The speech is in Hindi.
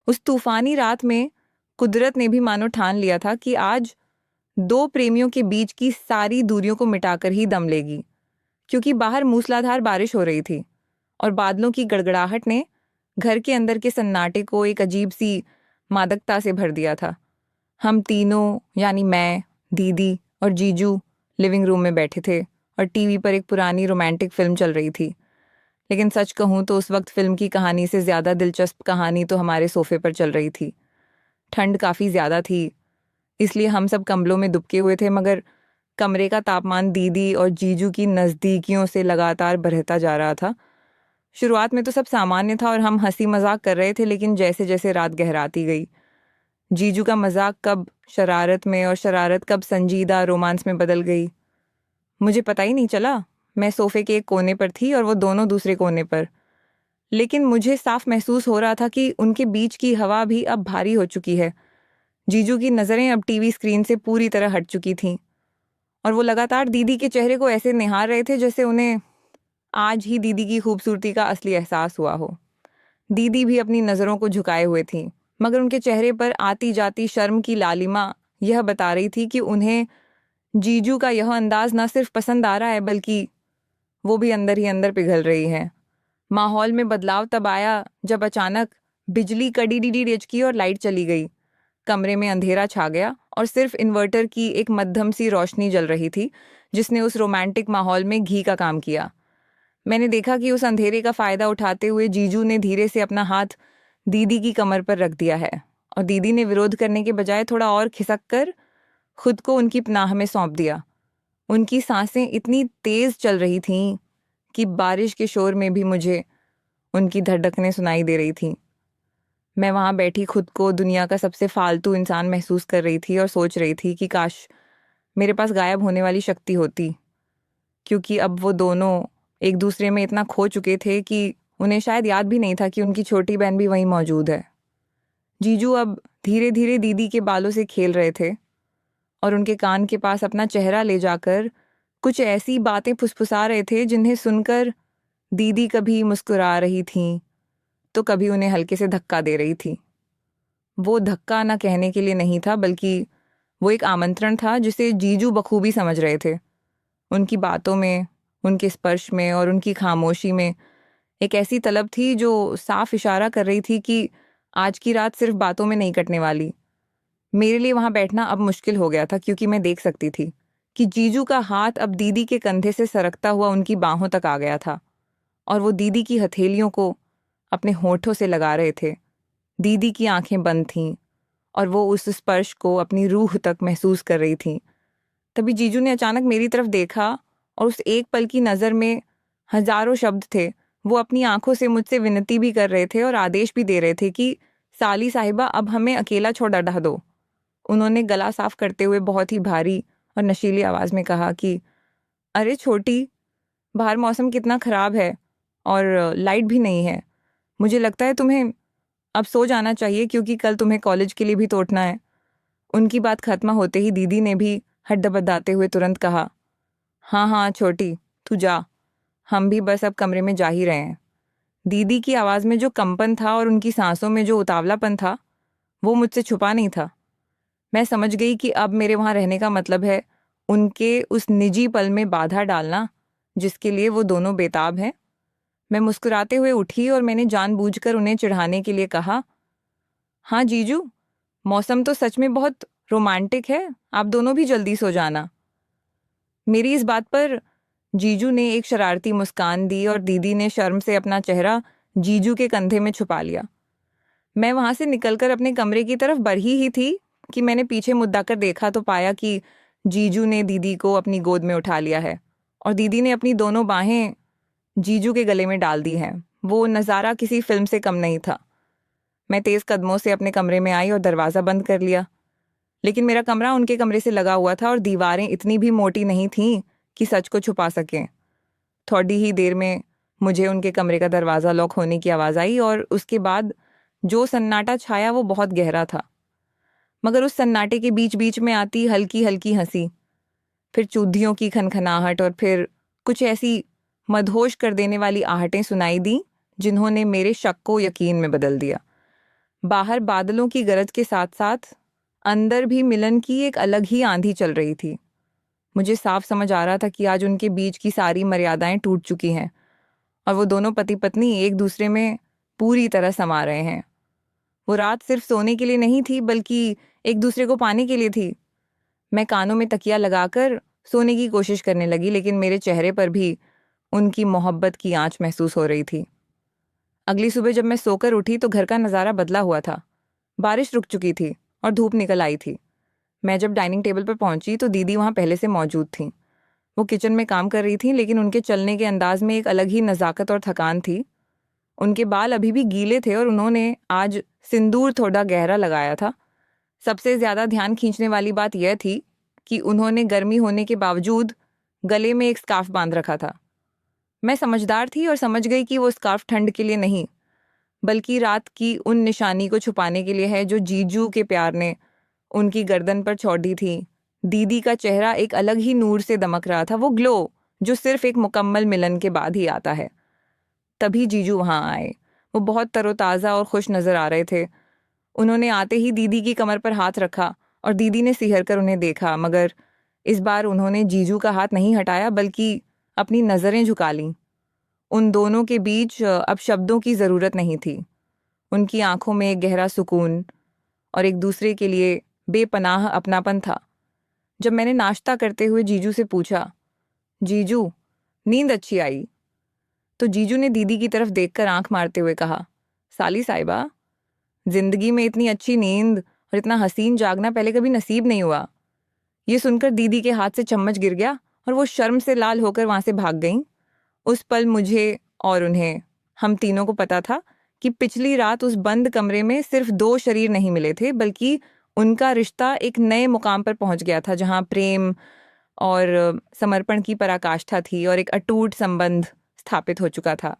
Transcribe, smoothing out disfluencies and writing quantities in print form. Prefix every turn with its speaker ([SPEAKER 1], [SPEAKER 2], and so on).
[SPEAKER 1] उस तूफानी रात में कुदरत ने भी मानो ठान लिया था कि आज दो प्रेमियों के बीच की सारी दूरियों को मिटाकर ही दम लेगी, क्योंकि बाहर मूसलाधार बारिश हो रही थी और बादलों की गड़गड़ाहट ने घर के अंदर के सन्नाटे को एक अजीब सी मादकता से भर दिया था। हम तीनों, यानी मैं, दीदी और जीजू, लिविंग रूम में बैठे थे और टीवी पर एक पुरानी रोमांटिक फिल्म चल रही थी। लेकिन सच कहूं तो उस वक्त फिल्म की कहानी से ज्यादा दिलचस्प कहानी तो हमारे सोफे पर चल रही थी। ठंड काफी ज्यादा थी, इसलिए हम सब कंबलों में दुबके हुए थे, मगर कमरे का तापमान दीदी और जीजू की नजदीकियों से लगातार बढ़ता जा रहा था। शुरुआत में तो सब सामान्य था और हम हंसी मजाक कर रहे थे, लेकिन जैसे जैसे रात गहराती गई, जीजू का मजाक कब शरारत में और शरारत कब संजीदा रोमांस में बदल गई, मुझे पता ही नहीं चला। मैं सोफे के एक कोने पर थी और वो दोनों दूसरे कोने पर, लेकिन मुझे साफ महसूस हो रहा था कि उनके बीच की हवा भी अब भारी हो चुकी है। जीजू की नज़रें अब टीवी स्क्रीन से पूरी तरह हट चुकी थीं और वो लगातार दीदी के चेहरे को ऐसे निहार रहे थे जैसे उन्हें आज ही दीदी की खूबसूरती का असली एहसास हुआ हो। दीदी भी अपनी नज़रों को झुकाए हुए थीं, मगर उनके चेहरे पर आती जाती शर्म की लालिमा यह बता रही थी कि उन्हें जीजू का यह अंदाज न सिर्फ पसंद आ रहा है, बल्कि वो भी अंदर ही अंदर पिघल रही है। माहौल में बदलाव तब आया जब अचानक बिजली कड़ी की और लाइट चली गई। कमरे में अंधेरा छा गया और सिर्फ इन्वर्टर की एक मध्यम सी रोशनी जल रही थी, जिसने उस रोमांटिक माहौल में घी का काम किया। मैंने देखा कि उस अंधेरे का फायदा उठाते हुए जीजू ने धीरे से अपना हाथ दीदी की कमर पर रख दिया है और दीदी ने विरोध करने के बजाय थोड़ा और खिसक कर खुद को उनकी पनाह में सौंप दिया। उनकी सांसें इतनी तेज चल रही थीं कि बारिश के शोर में भी मुझे उनकी धड़कनें सुनाई दे रही थीं। मैं वहां बैठी खुद को दुनिया का सबसे फालतू इंसान महसूस कर रही थी और सोच रही थी कि काश मेरे पास गायब होने वाली शक्ति होती, क्योंकि अब वो दोनों एक दूसरे में इतना खो चुके थे कि उन्हें शायद याद भी नहीं था कि उनकी छोटी बहन भी वहीं मौजूद है। जीजू अब धीरे धीरे दीदी के बालों से खेल रहे थे और उनके कान के पास अपना चेहरा ले जाकर कुछ ऐसी बातें फुसफुसा रहे थे जिन्हें सुनकर दीदी कभी मुस्कुरा रही थीं तो कभी उन्हें हल्के से धक्का दे रही थी। वो धक्का ना कहने के लिए नहीं था, बल्कि वो एक आमंत्रण था जिसे जीजू बखूबी समझ रहे थे। उनकी बातों में, उनके स्पर्श में और उनकी खामोशी में एक ऐसी तलब थी जो साफ इशारा कर रही थी कि आज की रात सिर्फ बातों में नहीं कटने वाली। मेरे लिए वहां बैठना अब मुश्किल हो गया था, क्योंकि मैं देख सकती थी कि जीजू का हाथ अब दीदी के कंधे से सरकता हुआ उनकी बाहों तक आ गया था और वो दीदी की हथेलियों को अपने होठों से लगा रहे थे। दीदी की आंखें बंद थीं और वो उस स्पर्श को अपनी रूह तक महसूस कर रही थीं। तभी जीजू ने अचानक मेरी तरफ देखा और उस एक पल की नज़र में हजारों शब्द थे। वो अपनी आंखों से मुझसे विनती भी कर रहे थे और आदेश भी दे रहे थे कि साली साहिबा, अब हमें अकेला छोड़ ढा दो। उन्होंने गला साफ करते हुए बहुत ही भारी और नशीली आवाज में कहा कि अरे छोटी, बाहर मौसम कितना खराब है और लाइट भी नहीं है। मुझे लगता है तुम्हें अब सो जाना चाहिए, क्योंकि कल तुम्हें कॉलेज के लिए भी तो उठना है। उनकी बात खत्म होते ही दीदी ने भी हड्डबड्डाते हुए तुरंत कहा, हाँ हाँ छोटी, तू जा, हम भी बस अब कमरे में जा ही रहे हैं। दीदी की आवाज में जो कंपन था और उनकी सांसों में जो उतावलापन था, वो मुझसे छुपा नहीं था। मैं समझ गई कि अब मेरे वहां रहने का मतलब है उनके उस निजी पल में बाधा डालना जिसके लिए वो दोनों बेताब हैं। मैं मुस्कुराते हुए उठी और मैंने जानबूझकर उन्हें चिढ़ाने के लिए कहा, हाँ जीजू, मौसम तो सच में बहुत रोमांटिक है, आप दोनों भी जल्दी सो जाना। मेरी इस बात पर जीजू ने एक शरारती मुस्कान दी और दीदी ने शर्म से अपना चेहरा जीजू के कंधे में छुपा लिया। मैं वहां से निकलकर अपने कमरे की तरफ बढ़ ही थी कि मैंने पीछे मुद्दा कर देखा तो पाया कि जीजू ने दीदी को अपनी गोद में उठा लिया है और दीदी ने अपनी दोनों बाहें जीजू के गले में डाल दी हैं। वो नज़ारा किसी फिल्म से कम नहीं था। मैं तेज कदमों से अपने कमरे में आई और दरवाज़ा बंद कर लिया, लेकिन मेरा कमरा उनके कमरे से लगा हुआ था और दीवारें इतनी भी मोटी नहीं थीं कि सच को छुपा सकें। थोड़ी ही देर में मुझे उनके कमरे का दरवाज़ा लॉक होने की आवाज़ आई और उसके बाद जो सन्नाटा छाया वो बहुत गहरा था। मगर उस सन्नाटे के बीच बीच में आती हल्की हल्की हंसी, फिर चूधियों की खनखनाहट और फिर कुछ ऐसी मदहोश कर देने वाली आहटें सुनाई दी जिन्होंने मेरे शक को यकीन में बदल दिया। बाहर बादलों की गरज के साथ साथ अंदर भी मिलन की एक अलग ही आंधी चल रही थी। मुझे साफ समझ आ रहा था कि आज उनके बीच की सारी मर्यादाएं टूट चुकी हैं और वो दोनों पति पत्नी एक दूसरे में पूरी तरह समा रहे हैं। वो रात सिर्फ सोने के लिए नहीं थी बल्कि एक दूसरे को पाने के लिए थी। मैं कानों में तकिया लगाकर सोने की कोशिश करने लगी, लेकिन मेरे चेहरे पर भी उनकी मोहब्बत की आंच महसूस हो रही थी। अगली सुबह जब मैं सोकर उठी तो घर का नज़ारा बदला हुआ था। बारिश रुक चुकी थी और धूप निकल आई थी। मैं जब डाइनिंग टेबल पर पहुंची तो दीदी वहां पहले से मौजूद थी। वो किचन में काम कर रही थी, लेकिन उनके चलने के अंदाज में एक अलग ही नज़ाकत और थकान थी। उनके बाल अभी भी गीले थे और उन्होंने आज सिंदूर थोड़ा गहरा लगाया था। सबसे ज्यादा ध्यान खींचने वाली बात यह थी कि उन्होंने गर्मी होने के बावजूद गले में एक स्कार्फ बांध रखा था। मैं समझदार थी और समझ गई कि वो स्कार्फ ठंड के लिए नहीं, बल्कि रात की उन निशानी को छुपाने के लिए है जो जीजू के प्यार ने उनकी गर्दन पर छोड़ी थी। दीदी का चेहरा एक अलग ही नूर से दमक रहा था, वो ग्लो जो सिर्फ एक मुकम्मल मिलन के बाद ही आता है। तभी जीजू वहां आए। वो बहुत तरोताज़ा और खुश नजर आ रहे थे। उन्होंने आते ही दीदी की कमर पर हाथ रखा और दीदी ने सिहर कर उन्हें देखा, मगर इस बार उन्होंने जीजू का हाथ नहीं हटाया बल्कि अपनी नज़रें झुका लीं। उन दोनों के बीच अब शब्दों की ज़रूरत नहीं थी। उनकी आंखों में एक गहरा सुकून और एक दूसरे के लिए बेपनाह अपनापन था। जब मैंने नाश्ता करते हुए जीजू से पूछा, जीजू नींद अच्छी आई, तो जीजू ने दीदी की तरफ देखकर आंख मारते हुए कहा, साली साहिबा, जिंदगी में इतनी अच्छी नींद और इतना हसीन जागना पहले कभी नसीब नहीं हुआ। ये सुनकर दीदी के हाथ से चम्मच गिर गया और वो शर्म से लाल होकर वहां से भाग गईं। उस पल मुझे और उन्हें, हम तीनों को पता था कि पिछली रात उस बंद कमरे में सिर्फ दो शरीर नहीं मिले थे, बल्कि उनका रिश्ता एक नए मुकाम पर पहुंच गया था, जहां प्रेम और समर्पण की पराकाष्ठा थी और एक अटूट संबंध स्थापित हो चुका था।